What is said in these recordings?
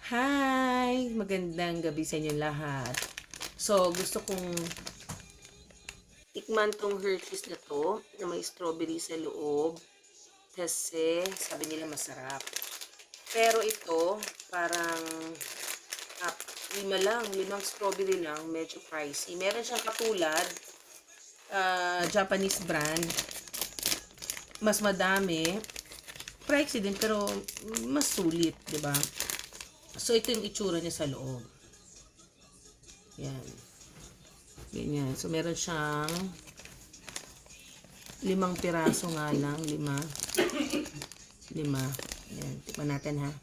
Hi! Magandang gabi sa inyo lahat. So, gusto kong tikman tong Hershey's na to, na may strawberry sa loob. Kasi, sabi nila masarap. Pero ito, parang ah, limang strawberry lang, medyo pricey. Meron siyang katulad, Japanese brand. Mas madami. Pricey din, pero mas sulit, di ba? So, ito yung itsura niya sa loob. Yan. Ganyan. So, meron siyang 5 piraso nga lang. 5. Yan. Tikman natin, ha.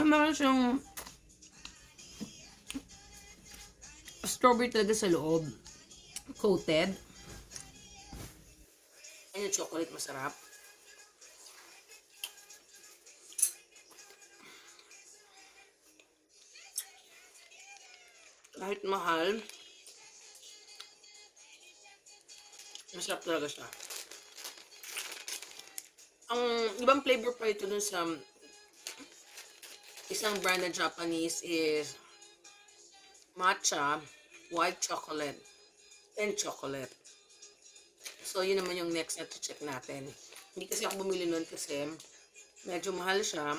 Meron siyang strawberry talaga sa loob. Coated. Ayan yung chocolate. Masarap. Kahit mahal, masarap talaga siya. Ang ibang flavor pa ito dun sa isang brand na Japanese is matcha, white chocolate, and chocolate. So, yun naman yung next na check natin. Hindi kasi ako bumili nun kasi medyo mahal siya,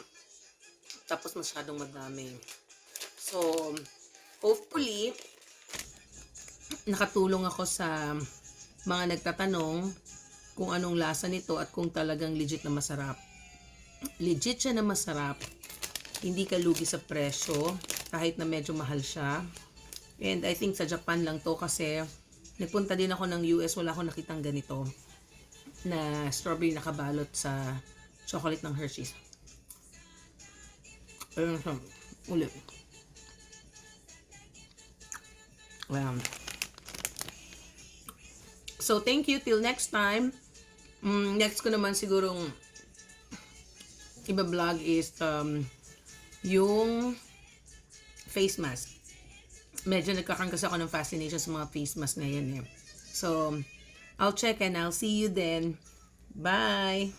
tapos masyadong madami. So, hopefully, nakatulong ako sa mga nagtatanong kung anong lasa nito at kung talagang legit na masarap. Legit siya na masarap. Hindi ka lugi sa presyo kahit na medyo mahal siya. And I think sa Japan lang to kasi nagpunta din ako ng US, wala akong nakitang ganito na strawberry nakabalot sa chocolate ng Hershey's. Ayun siya. Ulit. So, thank you. Till next time. Next ko naman sigurong iba-vlog is yung face mask. Medyo nagkakaroon ako ng fascination sa mga face mask ngayon eh. So, I'll check and I'll see you then. Bye!